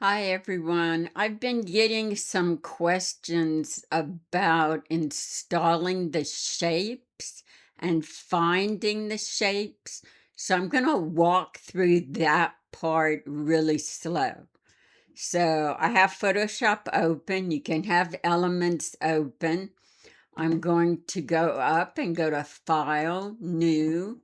Hi, everyone. I've been getting some questions about installing the shapes and finding the shapes. So I'm going to walk through that part really slow. So I have Photoshop open. You can have Elements open. I'm going to go up and go to File, New.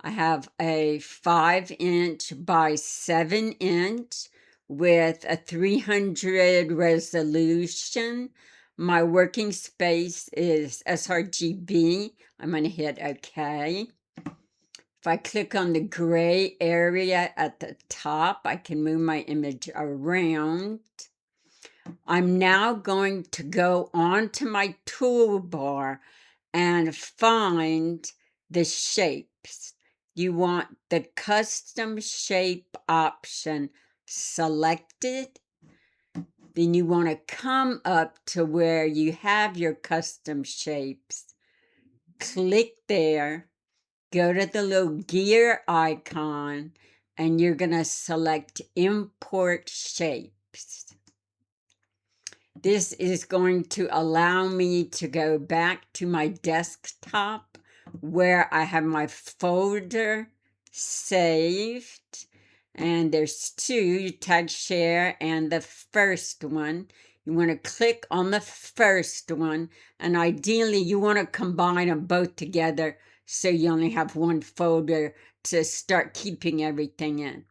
I have a 5-inch by 7-inch with a 300 resolution. My working space is sRGB. I'm going to hit OK. If I click on the gray area at the top, I can move my image around. I'm now going to go onto my toolbar and find the shapes. You want the custom shape option selected. Then you want to come up to where you have your custom shapes. Click there, go to the little gear icon, and you're going to select Import Shapes. This is going to allow me to go back to my desktop where I have my folder saved. And there's two, you tag share and the first one. You want to click on the first one, and ideally you want to combine them both together so you only have one folder to start keeping everything in.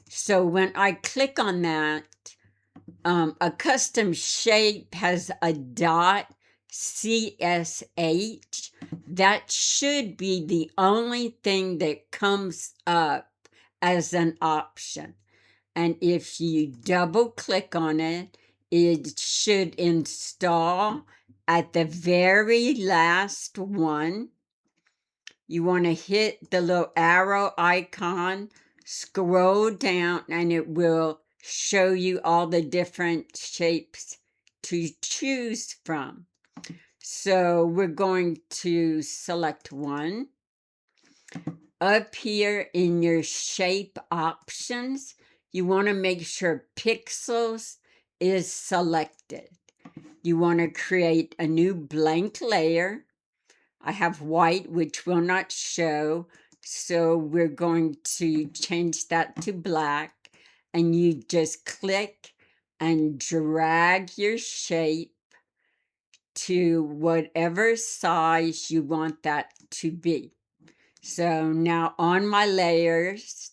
So when I click on that, a custom shape has a .csh. That should be the only thing that comes up as an option. And if you double click on it, it should install at the very last one. You want to hit the little arrow icon, scroll down, and it will show you all the different shapes to choose from. So we're going to select one. Up here in your shape options, you want to make sure pixels is selected. You want to create a new blank layer. I have white, which will not show, so we're going to change that to black, and you just click and drag your shape to whatever size you want that to be. So now on my layers,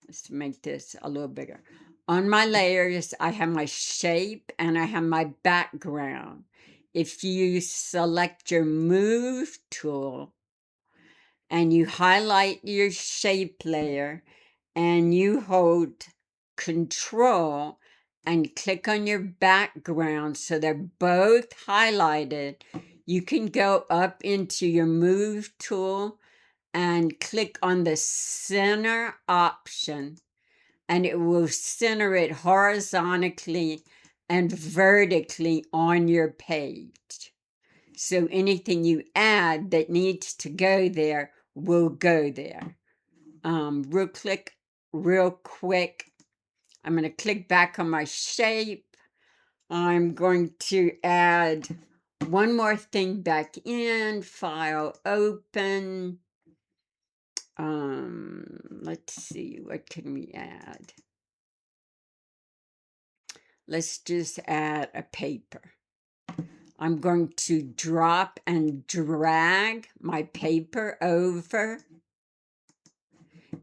let's make this a little bigger. On my layers, I have my shape and I have my background. If you select your move tool and you highlight your shape layer and you hold Control and click on your background so they're both highlighted, you can go up into your move tool and click on the center option, and it will center it horizontally and vertically on your page. So anything you add that needs to go there will go there. Real quick, I'm going to click back on my shape. I'm going to add one more thing back in, file open. Let's see, what can we add? Let's just add a paper. I'm going to drop and drag my paper over.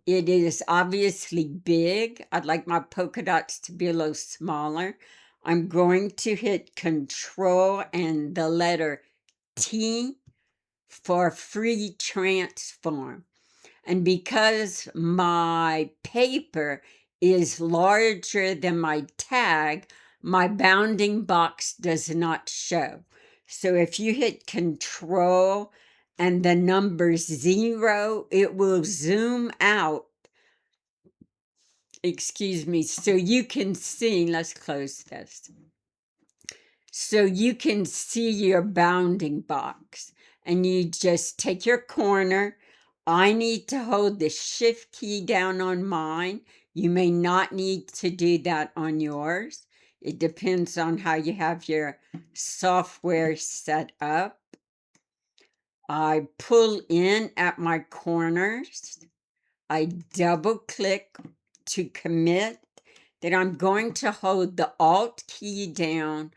It is obviously big. I'd like my polka dots to be a little smaller. I'm going to hit Control and the letter T for free transform. And because my paper is larger than my tag, my bounding box does not show. So if you hit Control and the number 0, it will zoom out. Excuse me, so you can see, let's close this. So you can see your bounding box, and you just take your corner. I need to hold the shift key down on mine. You may not need to do that on yours. It depends on how you have your software set up. I pull in at my corners. I double click to commit. Then I'm going to hold the Alt key down,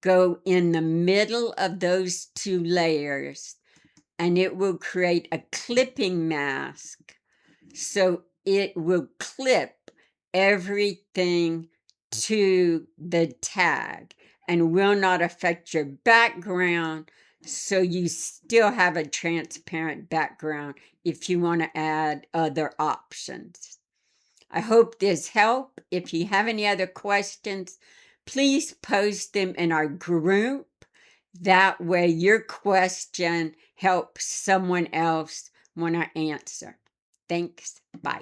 go in the middle of those two layers, and it will create a clipping mask. So it will clip everything to the tag and will not affect your background. So you still have a transparent background if you want to add other options. I hope this helped. If you have any other questions, please post them in our group. That way your question helps someone else want to answer. Thanks. Bye.